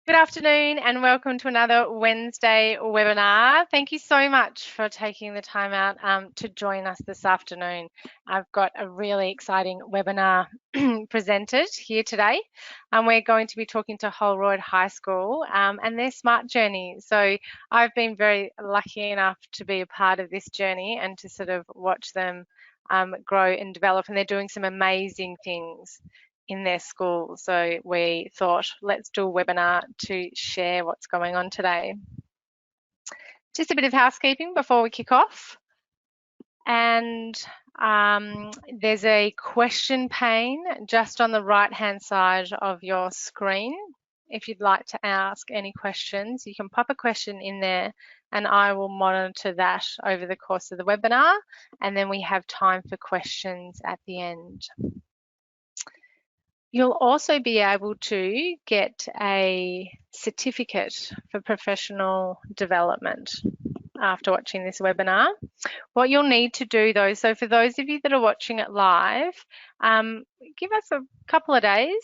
Good afternoon and welcome to another Wednesday webinar. Thank you so much for taking the time out to join us this afternoon. I've got a really exciting webinar presented here today, and we're going to be talking to Holroyd High School and their SMART journey. So I've been very lucky enough to be a part of this journey and to sort of watch them grow and develop, and they're doing some amazing things in their school. So we thought, let's do a webinar to share what's going on today. Just a bit of housekeeping before we kick off. And there's a question pane just on the right-hand side of your screen. If you'd like to ask any questions, you can pop a question in there and I will monitor that over the course of the webinar. And then we have time for questions at the end. You'll also be able to get a certificate for professional development after watching this webinar. What you'll need to do though, so for those of you that are watching it live, give us a couple of days,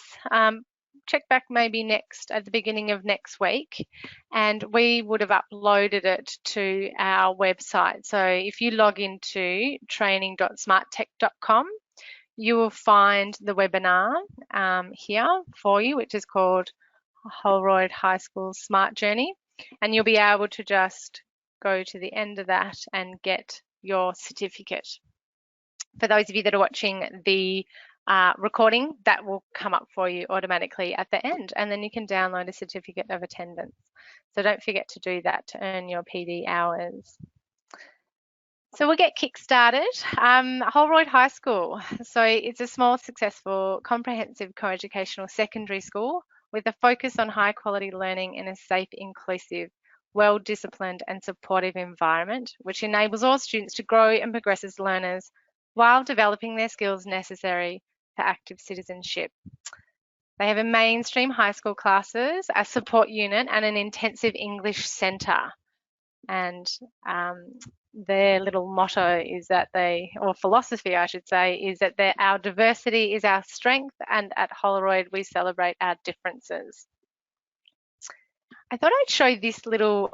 check back maybe at the beginning of next week, and we would have uploaded it to our website. So if you log into training.smarttech.com, you will find the webinar here for you, which is called Holroyd High School SMART Journey. And you'll be able to just go to the end of that and get your certificate. For those of you that are watching the recording, that will come up for you automatically at the end, and then you can download a certificate of attendance. So don't forget to do that to earn your PD hours. So we'll get kick-started. Holroyd High School. So it's a small, successful, comprehensive co-educational secondary school with a focus on high quality learning in a safe, inclusive, well-disciplined and supportive environment, which enables all students to grow and progress as learners while developing their skills necessary for active citizenship. They have a mainstream high school classes, a support unit and an intensive English centre. And their little motto is that or philosophy I should say, is that our diversity is our strength, and at Holroyd we celebrate our differences. I thought I'd show this little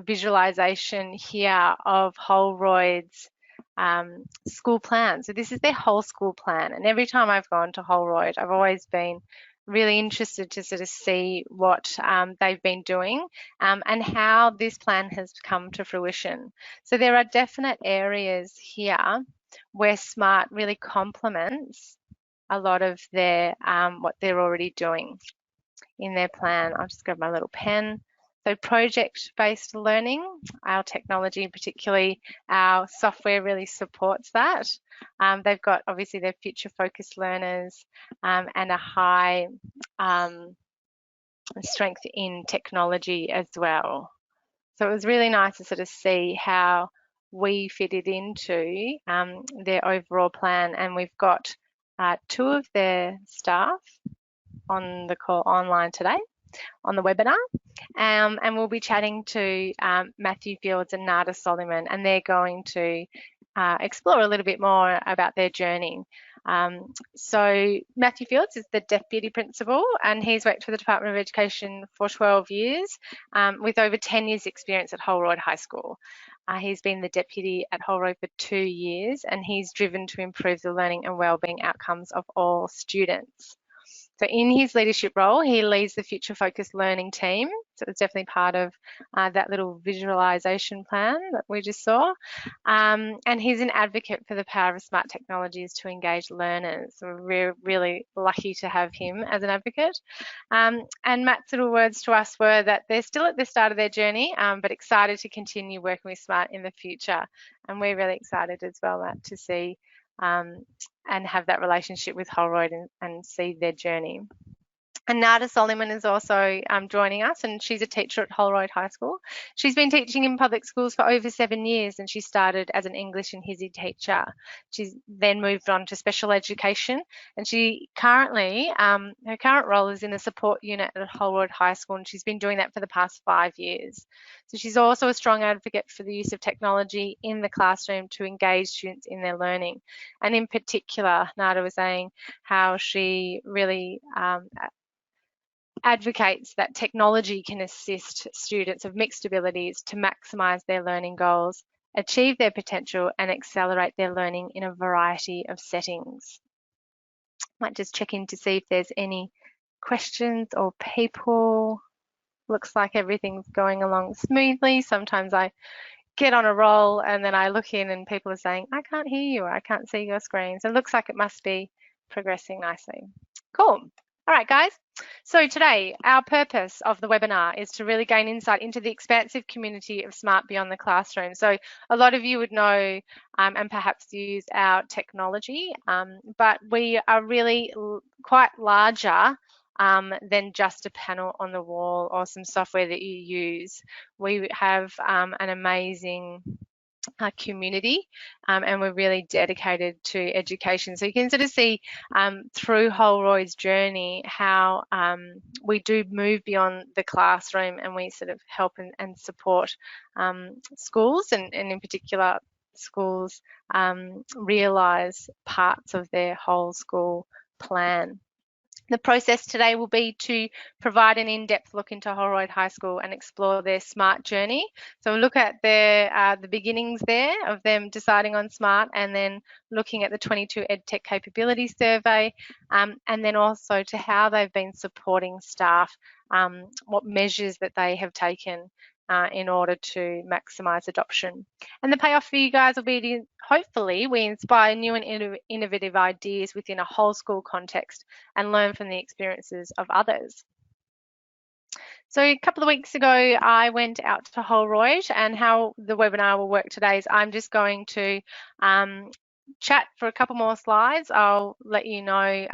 visualization here of Holroyd's school plan. So this is their whole school plan, and every time I've gone to Holroyd, I've always been really interested to sort of see what they've been doing and how this plan has come to fruition. So there are definite areas here where SMART really complements a lot of their what they're already doing in their plan. I'll just grab my little pen. So project-based learning, our technology, particularly our software, really supports that. They've got obviously their future-focused learners and a high strength in technology as well. So it was really nice to sort of see how we fitted into their overall plan. And we've got two of their staff on the call online today on the webinar, and we'll be chatting to Matthew Fields and Nada Solomon, and they're going to explore a little bit more about their journey. So Matthew Fields is the Deputy Principal, and he's worked for the Department of Education for 12 years with over 10 years experience at Holroyd High School. He's been the Deputy at Holroyd for 2 years, and he's driven to improve the learning and wellbeing outcomes of all students. So in his leadership role, he leads the future focused learning team. So it's definitely part of that little visualization plan that we just saw. And he's an advocate for the power of smart technologies to engage learners. So we're really lucky to have him as an advocate. And Matt's little words to us were that they're still at the start of their journey, but excited to continue working with SMART in the future. And we're really excited as well, Matt, to see and have that relationship with Holroyd and see their journey. And Nada Solomon is also joining us, and she's a teacher at Holroyd High School. She's been teaching in public schools for over 7 years, and she started as an English and Hisy teacher. She's then moved on to special education, and she currently, her current role is in the support unit at Holroyd High School, and she's been doing that for the past 5 years. So she's also a strong advocate for the use of technology in the classroom to engage students in their learning. And in particular, Nada was saying how she really advocates that technology can assist students of mixed abilities to maximise their learning goals, achieve their potential, and accelerate their learning in a variety of settings. Might just check in to see if there's any questions or people. Looks like everything's going along smoothly. Sometimes I get on a roll and then I look in and people are saying, I can't hear you, or I can't see your screen. So it looks like it must be progressing nicely. Cool. All right, guys. So today, our purpose of the webinar is to really gain insight into the expansive community of SMART beyond the classroom. So a lot of you would know and perhaps use our technology, but we are really quite larger than just a panel on the wall or some software that you use. We have an amazing community and we're really dedicated to education. So you can sort of see through Holroyd's journey how we do move beyond the classroom and we sort of help and support schools and in particular schools realise parts of their whole school plan. The process today will be to provide an in-depth look into Holroyd High School and explore their SMART journey. So we'll look at their the beginnings there of them deciding on SMART, and then looking at the 22 EdTech Capabilities survey, and then also to how they've been supporting staff, what measures that they have taken in order to maximise adoption. And the payoff for you guys will be to, hopefully, we inspire new and innovative ideas within a whole school context and learn from the experiences of others. So a couple of weeks ago, I went out to Holroyd, and how the webinar will work today is I'm just going to chat for a couple more slides. I'll let you know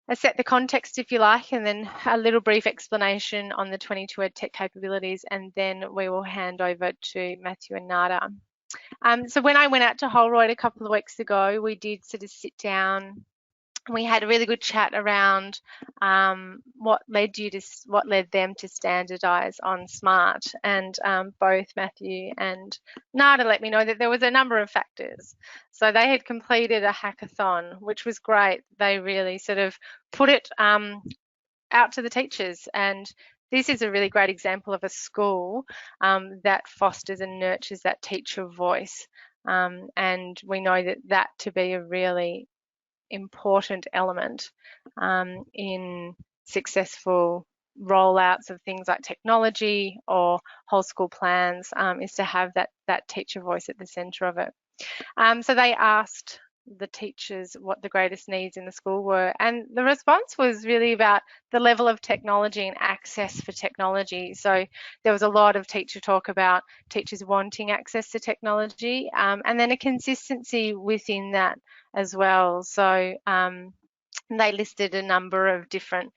I set the context, if you like, and then a little brief explanation on the 22 EdTech capabilities, and then we will hand over to Matthew and Nada. So when I went out to Holroyd a couple of weeks ago, we did sort of sit down. We had a really good chat around what led them to standardise on SMART, and both Matthew and Nada let me know that there was a number of factors. So they had completed a hackathon, which was great. They really sort of put it out to the teachers, and this is a really great example of a school that fosters and nurtures that teacher voice, and we know that to be a really important element in successful rollouts of things like technology or whole school plans, is to have that teacher voice at the centre of it. So they asked the teachers what the greatest needs in the school were, and the response was really about the level of technology and access for technology. So there was a lot of teacher talk about teachers wanting access to technology, and then a consistency within that as well. So they listed a number of different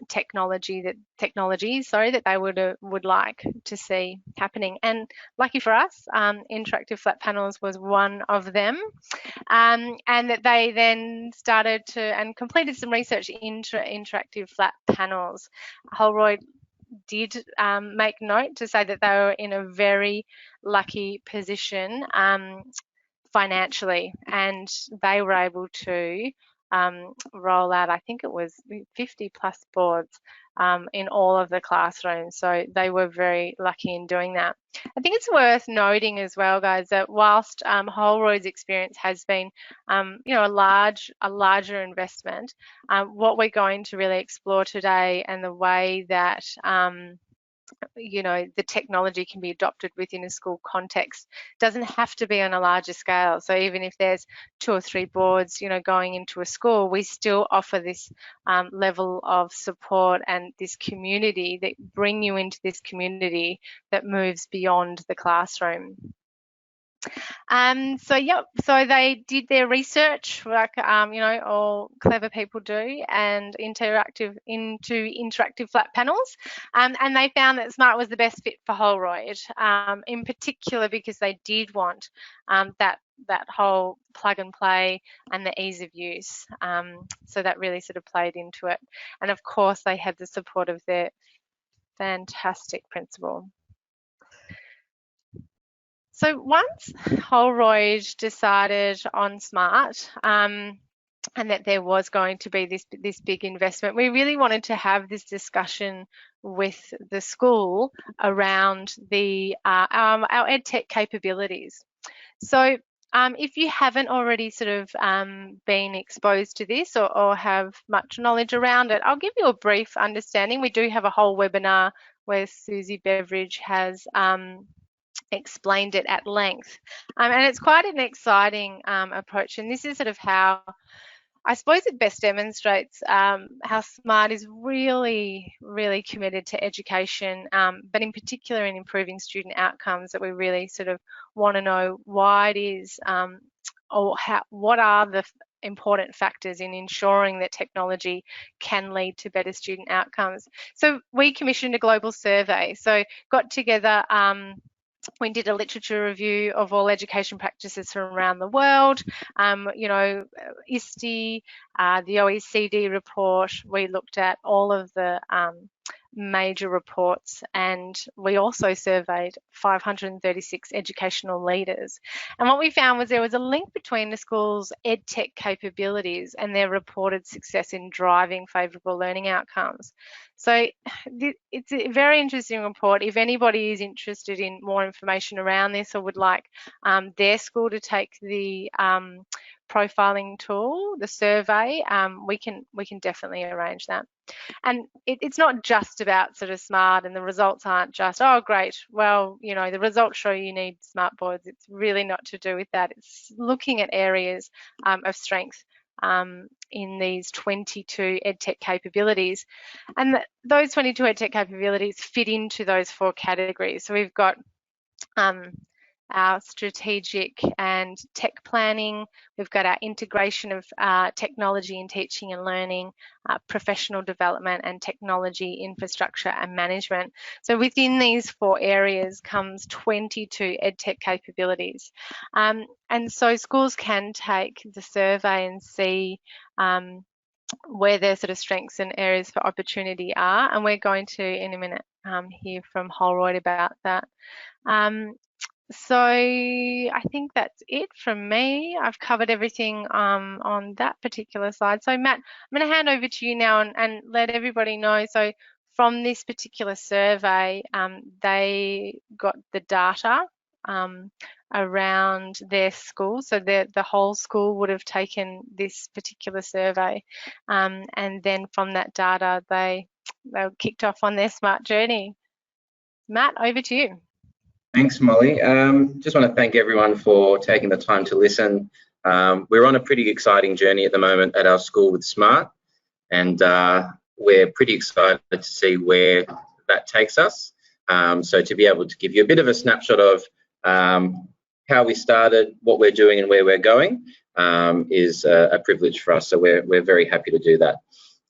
technologies that they would like to see happening. And lucky for us, interactive flat panels was one of them, and that they then started to and completed some research into interactive flat panels. Holroyd did make note to say that they were in a very lucky position financially, and they were able to roll out, I think it was 50 plus boards in all of the classrooms. So they were very lucky in doing that. I think it's worth noting as well, guys, that whilst Holroyd's experience has been, a larger investment, what we're going to really explore today and the way that the technology can be adopted within a school context doesn't have to be on a larger scale. So even if there's 2 or 3 boards, going into a school, we still offer this level of support and this community that bring you into this community that moves beyond the classroom. So they did their research like all clever people do, and into interactive flat panels, and they found that SMART was the best fit for Holroyd, in particular because they did want that whole plug and play and the ease of use. So that really sort of played into it, and of course they had the support of their fantastic principal. So once Holroyd decided on SMART, and that there was going to be this big investment. We really wanted to have this discussion with the school around our EdTech capabilities. So if you haven't already sort of been exposed to this or have much knowledge around it, I'll give you a brief understanding. We do have a whole webinar where Susie Beveridge has explained it at length. And it's quite an exciting approach. And this is sort of how I suppose it best demonstrates how SMART is really, really committed to education, but in particular in improving student outcomes, that we really sort of want to know why it is, or what are the important factors in ensuring that technology can lead to better student outcomes. So we commissioned a global survey, so got together we did a literature review of all education practices from around the world, you know, ISTE, the OECD report. We looked at all of the major reports, and we also surveyed 536 educational leaders. And what we found was there was a link between the school's EdTech capabilities and their reported success in driving favourable learning outcomes. So it's a very interesting report. If anybody is interested in more information around this or would like their school to take the profiling tool, the survey, we can definitely arrange that. And it's not just about sort of SMART, and the results aren't just, oh, great, well, you know, the results show you need smart boards. It's really not to do with that. It's looking at areas of strength in these 22 EdTech capabilities. And those 22 EdTech capabilities fit into those 4 categories. So we've got our strategic and tech planning. We've got our integration of technology in teaching and learning, professional development, and technology infrastructure and management. So within these 4 areas comes 22 EdTech capabilities. And so schools can take the survey and see where their sort of strengths and areas for opportunity are. And we're going to, in a minute, hear from Holroyd about that. So I think that's it from me. I've covered everything on that particular slide. So Matt, I'm going to hand over to you now and let everybody know. So from this particular survey, they got the data around their school. So the whole school would have taken this particular survey. And then from that data, they kicked off on their SMART journey. Matt, over to you. Thanks, Molly. Just want to thank everyone for taking the time to listen. We're on a pretty exciting journey at the moment at our school with SMART, and we're pretty excited to see where that takes us. So to be able to give you a bit of a snapshot of how we started, what we're doing, and where we're going is a privilege for us. So we're very happy to do that.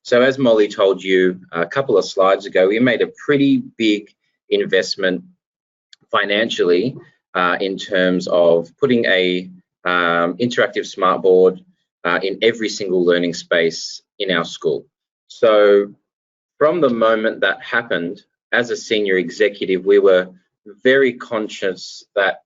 So as Molly told you a couple of slides ago, we made a pretty big investment financially in terms of putting a interactive smart board in every single learning space in our school. So from the moment that happened, as a senior executive, we were very conscious that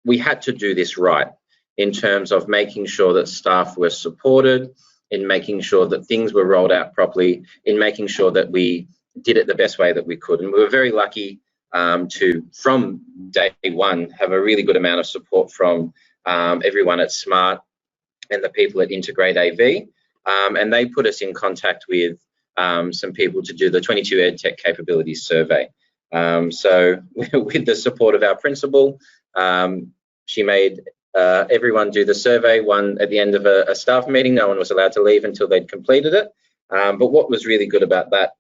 we had to do this right in terms of making sure that staff were supported, in making sure that things were rolled out properly, in making sure that we did it the best way that we could. And we were very lucky to, from day one, have a really good amount of support from everyone at SMART and the people at Integrate AV. And they put us in contact with some people to do the 22 EdTech Capabilities survey. So with the support of our principal, she made everyone do the survey, one at the end of a staff meeting. No one was allowed to leave until they'd completed it. But what was really good about that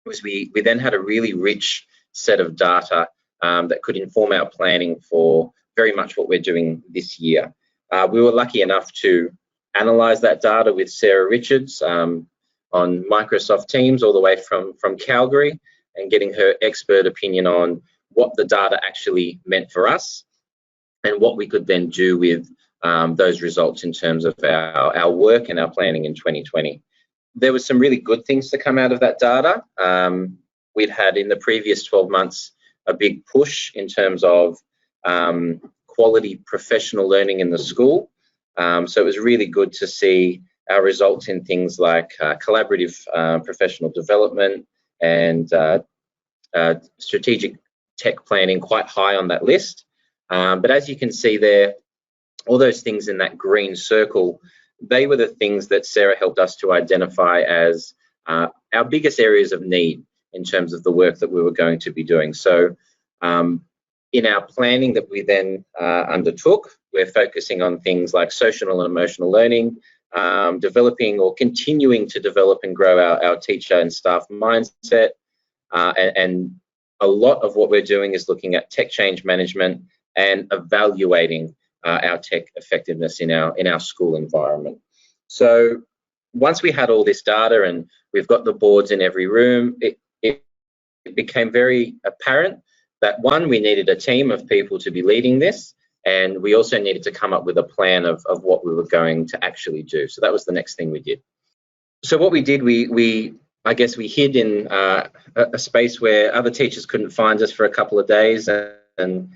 was we then had a really rich set of data that could inform our planning for very much what we're doing this year. We were lucky enough to analyse that data with Sarah Richards on Microsoft Teams all the way from Calgary, and getting her expert opinion on what the data actually meant for us and what we could then do with those results in terms of our work and our planning in 2020. There was some really good things to come out of that data. We'd had in the previous 12 months a big push in terms of quality professional learning in the school. So it was really good to see our results in things like collaborative professional development and strategic tech planning quite high on that list. But as you can see there, all those things in that green circle, they were the things that Sarah helped us to identify as our biggest areas of need in terms of the work that we were going to be doing. So in our planning that we then undertook, we're focusing on things like social and emotional learning, developing or continuing to develop and grow our teacher and staff mindset, and a lot of what we're doing is looking at tech change management and evaluating our tech effectiveness in our school environment. So once we had all this data and we've got the boards in every room, it became very apparent that one, we needed a team of people to be leading this, and we also needed to come up with a plan of what we were going to actually do. So that was the next thing we did. So what we did, I guess we hid in a space where other teachers couldn't find us for a couple of days, and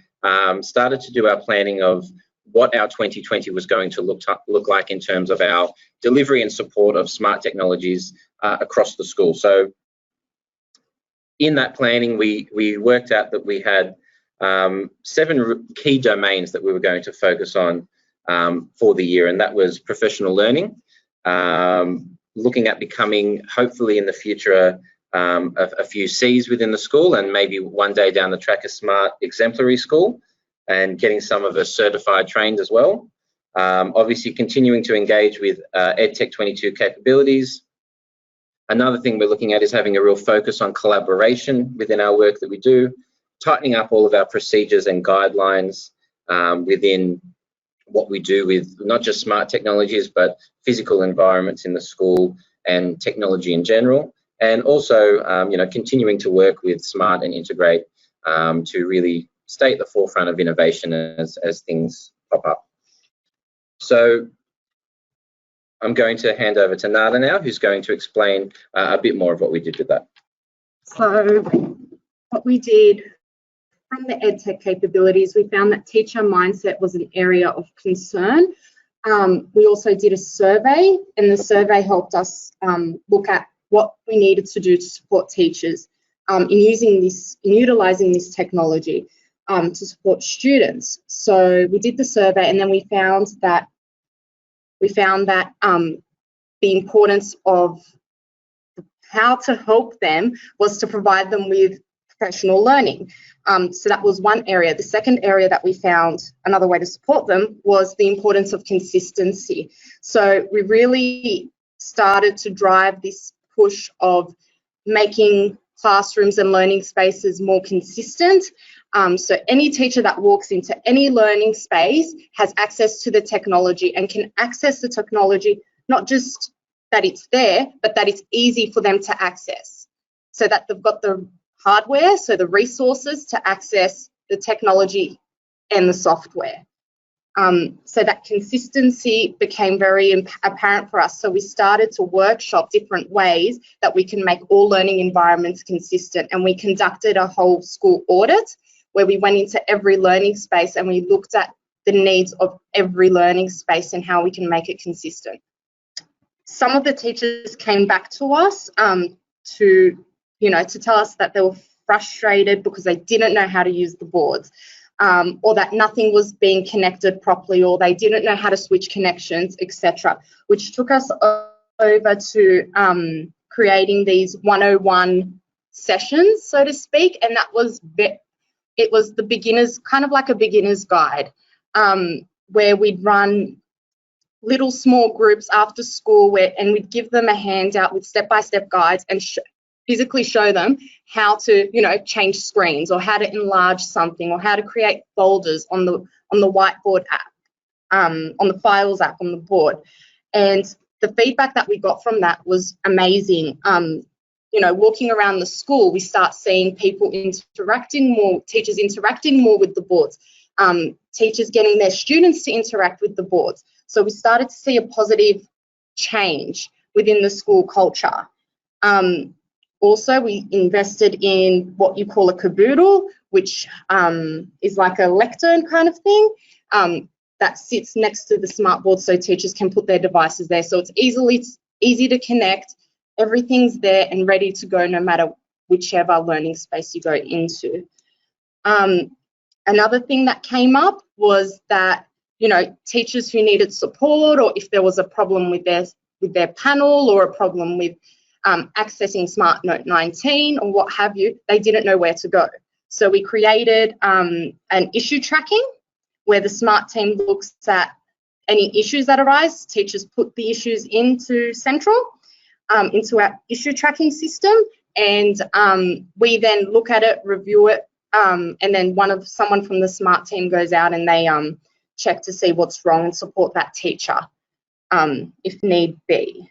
started to do our planning of what our 2020 was going to look like in terms of our delivery and support of smart technologies across the school. So in that planning, we worked out that we had 7 key domains that we were going to focus on for the year, and that was professional learning, looking at becoming, hopefully in the future, a few C's within the school, and maybe one day down the track a SMART Exemplary School, and getting some of us certified trained as well. Obviously continuing to engage with EdTech 22 capabilities. Another thing we're looking at is having a real focus on collaboration within our work that we do, tightening up all of our procedures and guidelines within what we do with not just smart technologies, but physical environments in the school and technology in general. And also, continuing to work with SMART and integrate to really stay at the forefront of innovation as things pop up. So I'm going to hand over to Nada now, who's going to explain a bit more of what we did with that. So what we did from the EdTech capabilities, we found that teacher mindset was an area of concern. We also did a survey, and the survey helped us look at what we needed to do to support teachers in utilising this technology to support students. So we did the survey, and then we found that the importance of how to help them was to provide them with professional learning. So that was one area. The second area that we found, another way to support them, was the importance of consistency. So we really started to drive this push of making classrooms and learning spaces more consistent. So any teacher that walks into any learning space has access to the technology and can access the technology, not just that it's there, but that it's easy for them to access, so that they've got the hardware, so the resources to access the technology and the software. So that consistency became very apparent for us. So we started to workshop different ways that we can make all learning environments consistent, and we conducted a whole school audit where we went into every learning space and we looked at the needs of every learning space and how we can make it consistent. Some of the teachers came back to us to tell us that they were frustrated because they didn't know how to use the boards, or that nothing was being connected properly, or they didn't know how to switch connections, etc., which took us over to creating these 101 sessions, so to speak, and that was it was the beginners, kind of like a beginner's guide, where we'd run little small groups after school and we'd give them a handout with step-by-step guides and physically show them how to, change screens, or how to enlarge something, or how to create folders on the whiteboard app, on the files app on the board. And the feedback that we got from that was amazing. Walking around the school, we start seeing people interacting more, teachers interacting more with the boards, teachers getting their students to interact with the boards. So we started to see a positive change within the school culture. Also, we invested in what you call a caboodle, which is like a lectern kind of thing. that sits next to the smart board so teachers can put their devices there. So it's easy to connect. Everything's there and ready to go no matter whichever learning space you go into. Another thing that came up was that, you know, teachers who needed support, or if there was a problem with their panel, or a problem with accessing Smart Note 19 or what have you, they didn't know where to go. So we created an issue tracking where the SMART team looks at any issues that arise. Teachers put the issues into Central, into our issue tracking system, and we then look at it, review it, and then someone from the SMART team goes out and they check to see what's wrong and support that teacher if need be.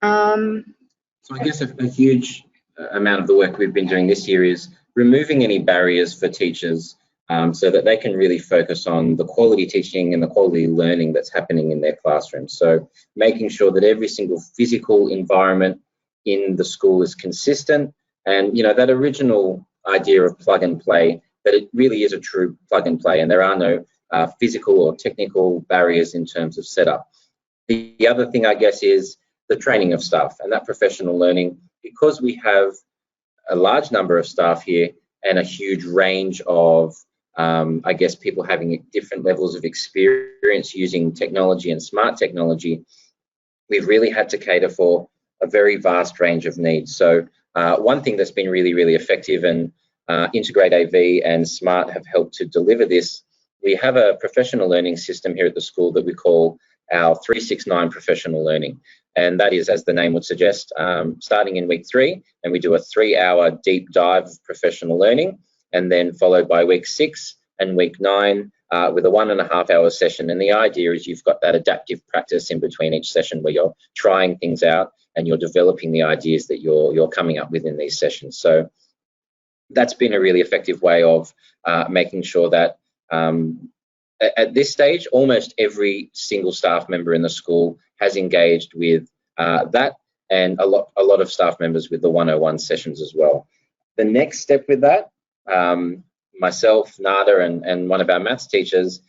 So I guess a huge amount of the work we've been doing this year is removing any barriers for teachers so that they can really focus on the quality teaching and the quality learning that's happening in their classroom. So making sure that every single physical environment in the school is consistent, and, you know, that original idea of plug and play, that it really is a true plug and play, and there are no physical or technical barriers in terms of setup. The other thing, I guess, is the training of staff and that professional learning. Because we have a large number of staff here and a huge range of, I guess, people having different levels of experience using technology and smart technology, we've really had to cater for a very vast range of needs. So one thing that's been really, really effective, and Integrate AV and SMART have helped to deliver this, we have a professional learning system here at the school that we call our 369 professional learning. And that is, as the name would suggest, starting in week 3, and we do a 3-hour deep dive of professional learning, and then followed by week 6 and week 9 with a 1.5-hour session. And the idea is you've got that adaptive practice in between each session where you're trying things out and you're developing the ideas that you're coming up with in these sessions. So that's been a really effective way of making sure that at this stage, almost every single staff member in the school has engaged with that, and a lot of staff members with the 101 sessions as well. The next step with that, myself, Nada, and one of our maths teachers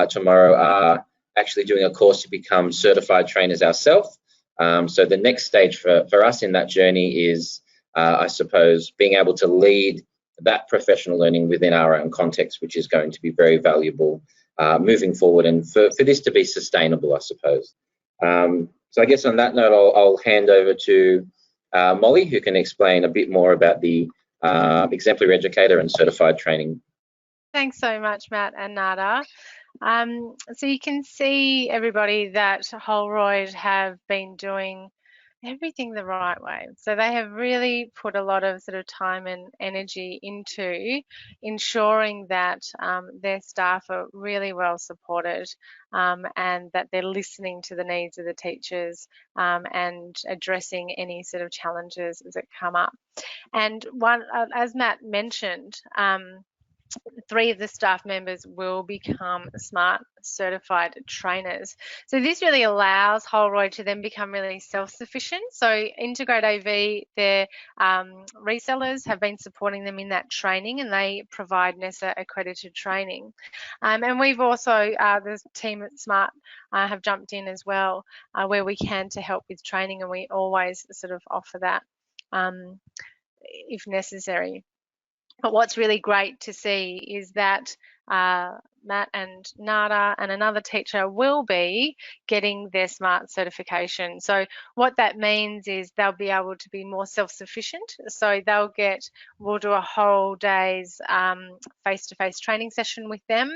tomorrow are actually doing a course to become certified trainers ourselves. So the next stage for us in that journey is, I suppose, being able to lead that professional learning within our own context, which is going to be very valuable moving forward, and for this to be sustainable, I suppose. So I guess on that note, I'll hand over to Molly, who can explain a bit more about the exemplary educator and certified training. Thanks so much, Matt and Nada. So you can see, everybody, that Holroyd have been doing everything the right way. So they have really put a lot of sort of time and energy into ensuring that their staff are really well supported, and that they're listening to the needs of the teachers and addressing any sort of challenges as it come up. And one, as Matt mentioned, 3 of the staff members will become SMART certified trainers. So this really allows Holroyd to then become really self-sufficient. So Integrate AV, their resellers, have been supporting them in that training, and they provide NESA accredited training. And we've also, the team at SMART have jumped in as well where we can to help with training, and we always sort of offer that if necessary. But what's really great to see is that Matt and Nada and another teacher will be getting their SMART certification. So what that means is they'll be able to be more self-sufficient. So we'll do a whole day's face-to-face training session with them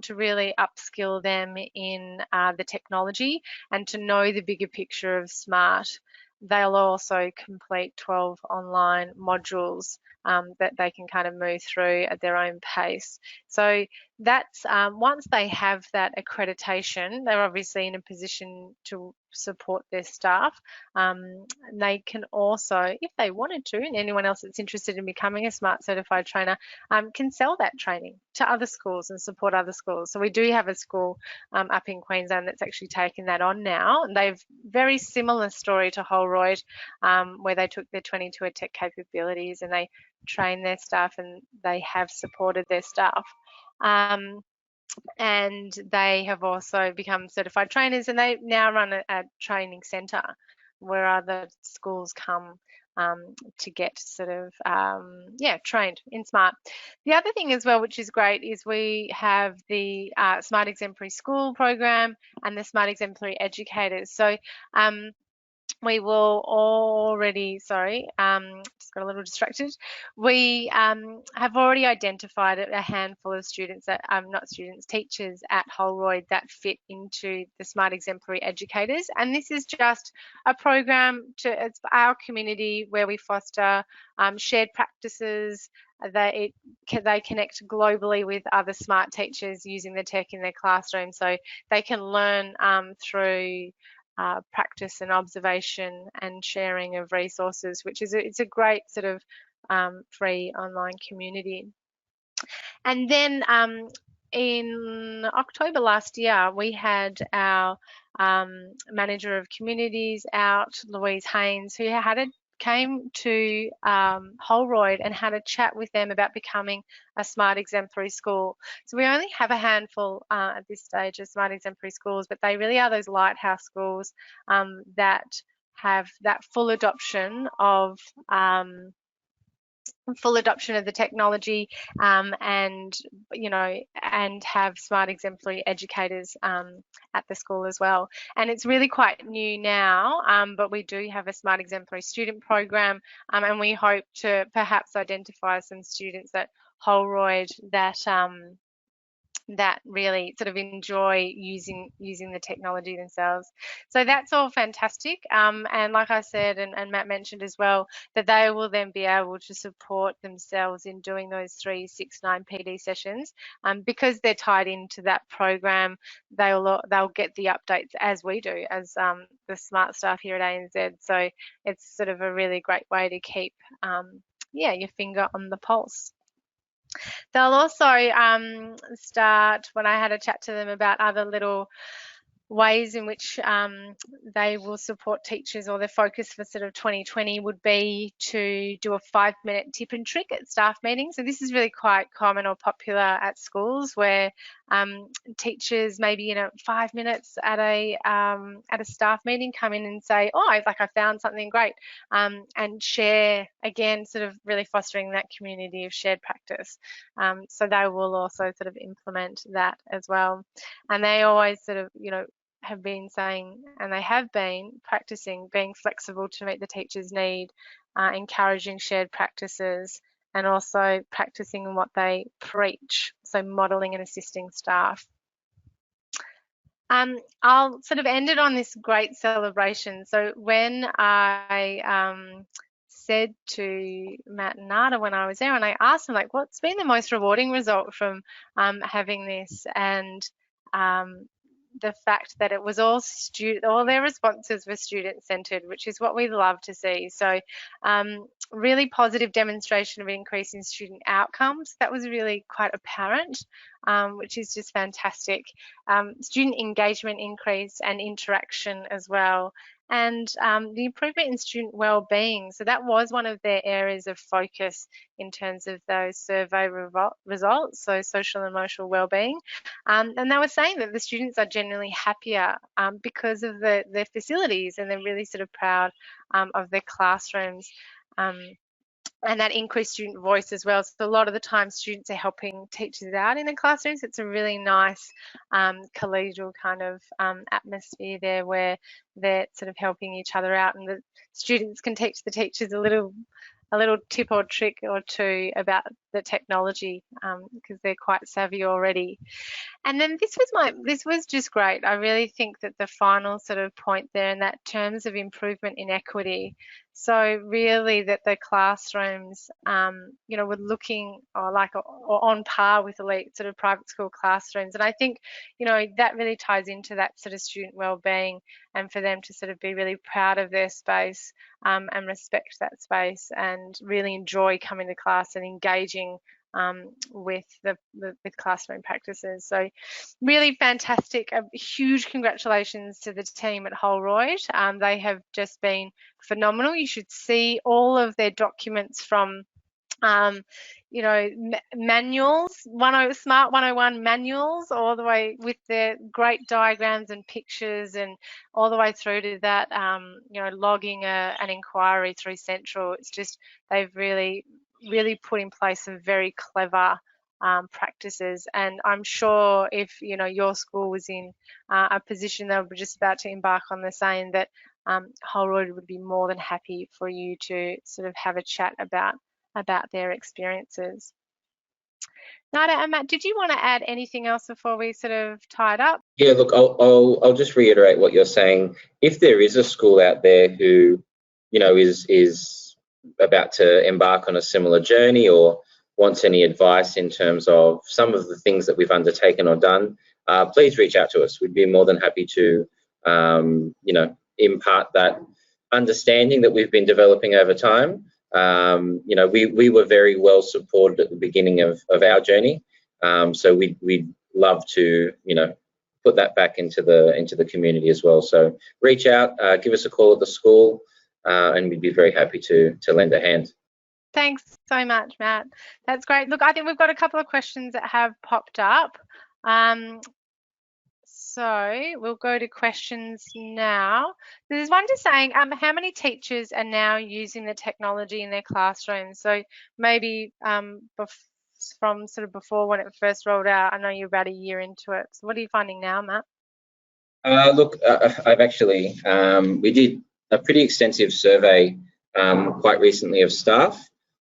to really upskill them in the technology and to know the bigger picture of SMART. They'll also complete 12 online modules that they can kind of move through at their own pace. So that's once they have that accreditation, they're obviously in a position to support their staff. They can also, if they wanted to, and anyone else that's interested in becoming a SMART certified trainer, can sell that training to other schools and support other schools. So we do have a school up in Queensland that's actually taken that on now, and they've very similar story to Holroyd, where they took their 22 EdTech Capabilities and they trained their staff, and they have supported their staff. and they have also become certified trainers, and they now run a training centre where other schools come to get sort of trained in SMART. The other thing as well, which is great, is we have the SMART Exemplary School program and the SMART Exemplary Educators. So we will already, just got a little distracted. We have already identified a handful of students that, teachers at Holroyd that fit into the SMART Exemplary Educators. And this is just a program it's our community where we foster shared practices. They connect globally with other SMART teachers using the tech in their classroom, so they can learn through practice and observation and sharing of resources, which is it's a great sort of free online community. And then in October last year, we had our manager of communities out, Louise Haynes, who came to Holroyd and had a chat with them about becoming a SMART Exemplary School. So we only have a handful at this stage of SMART Exemplary Schools, but they really are those lighthouse schools that have that full adoption of the technology and have SMART Exemplary Educators at the school as well. And it's really quite new now, but we do have a SMART Exemplary student program, and we hope to perhaps identify some students at Holroyd that really sort of enjoy using the technology themselves. So that's all fantastic. And like I said, and Matt mentioned as well, that they will then be able to support themselves in doing those 3, 6, 9 PD sessions. Because they're tied into that program, they'll get the updates as we do, as the SMART staff here at ANZ. So it's sort of a really great way to keep your finger on the pulse. They'll also start, when I had a chat to them about other little ways in which they will support teachers, or their focus for sort of 2020 would be to do a 5-minute tip and trick at staff meetings. So this is really quite common or popular at schools, where teachers maybe 5 minutes at a staff meeting come in and say, oh, I found something great, and share, again, sort of really fostering that community of shared practice. So they will also sort of implement that as well. And they always sort of have been saying, and they have been practicing being flexible to meet the teacher's need, encouraging shared practices, and also practicing what they preach, so modelling and assisting staff. I'll sort of end it on this great celebration. So when I said to Matt and Nada when I was there, and I asked them, what's been the most rewarding result from having this, and the fact that it was all their responses were student-centred, which is what we love to see. So really positive demonstration of increase in student outcomes. That was really quite apparent, which is just fantastic. Student engagement increased, and interaction as well. And the improvement in student wellbeing. So that was one of their areas of focus in terms of those survey results, so social and emotional wellbeing. And they were saying that the students are generally happier because of their facilities, and they're really sort of proud of their classrooms. And that increased student voice as well. So a lot of the time students are helping teachers out in the classrooms. It's a really nice collegial kind of atmosphere there, where they're sort of helping each other out, and the students can teach the teachers a little tip or trick or two about the technology, because they're quite savvy already. And then this was just great. I really think that the final sort of point there, in that terms of improvement in equity. So really that the classrooms, were looking or on par with elite sort of private school classrooms. And I think, that really ties into that sort of student wellbeing, and for them to sort of be really proud of their space and respect that space, and really enjoy coming to class and engaging with classroom practices. So really fantastic. A huge congratulations to the team at Holroyd. They have just been phenomenal. You should see all of their documents from you know, manuals, SMART 101 manuals, all the way with their great diagrams and pictures, and all the way through to that, you know, logging an inquiry through Central. It's just, they've really put in place some very clever practices, and I'm sure if, you know, your school was in a position they were just about to embark on the same, that Holroyd would be more than happy for you to sort of have a chat about their experiences. Nada and Matt, did you want to add anything else before we sort of tie it up? Yeah, look, I'll just reiterate what you're saying. If there is a school out there who, you know, is about to embark on a similar journey, or wants any advice in terms of some of the things that we've undertaken or done, please reach out to us. We'd be more than happy to, you know, impart that understanding that we've been developing over time. You know, we were very well supported at the beginning of our journey, so we'd love to, you know, put that back into the community as well. So reach out, give us a call at the school, and we'd be very happy to lend a hand. Thanks so much, Matt. That's great. Look, I think we've got a couple of questions that have popped up. So we'll go to questions now. There's one just saying, how many teachers are now using the technology in their classrooms? So maybe from sort of before when it first rolled out. I know you're about a year into it. So what are you finding now, Matt? Look, I've actually, we did a pretty extensive survey quite recently of staff,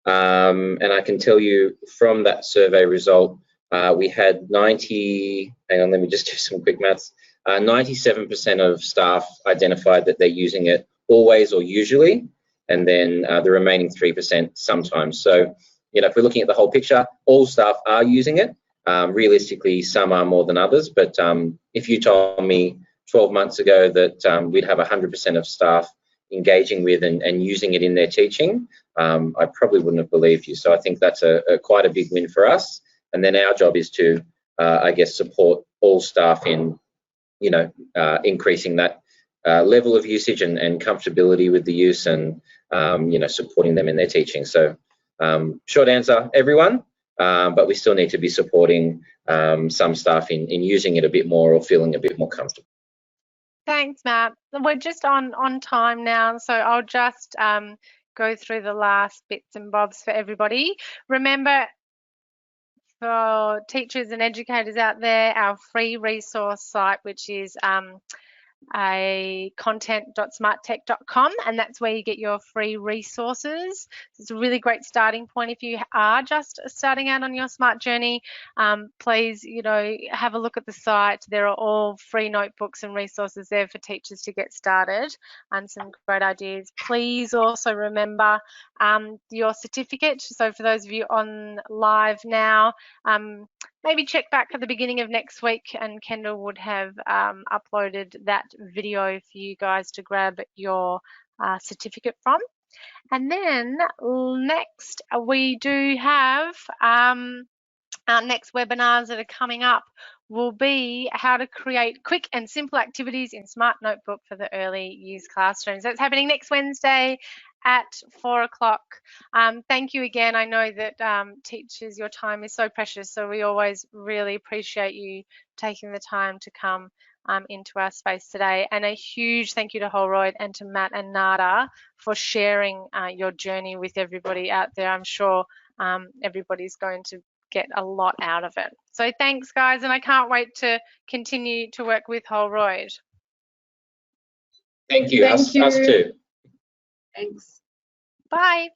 and I can tell you from that survey result, we had 90, hang on, let me just do some quick maths. 97% of staff identified that they're using it always or usually, and then the remaining 3% sometimes. So, you know, if we're looking at the whole picture, all staff are using it. Realistically, some are more than others, but if you told me 12 months ago that we'd have 100% of staff engaging with and using it in their teaching, I probably wouldn't have believed you. So I think that's quite a big win for us. And then our job is to, I guess, support all staff in, you know, increasing that level of usage and comfortability with the use, and, you know, supporting them in their teaching. So short answer, everyone, but we still need to be supporting some staff in using it a bit more or feeling a bit more comfortable. Thanks, Matt. We're just on time now, so I'll just go through the last bits and bobs for everybody. Remember, for teachers and educators out there, our free resource site, which is a content.smarttech.com, and that's where you get your free resources. It's a really great starting point if you are just starting out on your SMART journey. Please, you know, have a look at the site. There are all free notebooks and resources there for teachers to get started, and some great ideas. Please also remember your certificate. So for those of you on live now, maybe check back at the beginning of next week, and Kendall would have uploaded that video for you guys to grab your certificate from. And then next, we do have our next webinars that are coming up will be how to create quick and simple activities in Smart Notebook for the early years classrooms. That's happening next Wednesday at 4 o'clock. Thank you again. I know that teachers, your time is so precious, so we always really appreciate you taking the time to come into our space today. And a huge thank you to Holroyd and to Matt and Nada for sharing your journey with everybody out there. I'm sure everybody's going to get a lot out of it. So thanks, guys, and I can't wait to continue to work with Holroyd. Thank you. Us too. Thanks. Bye.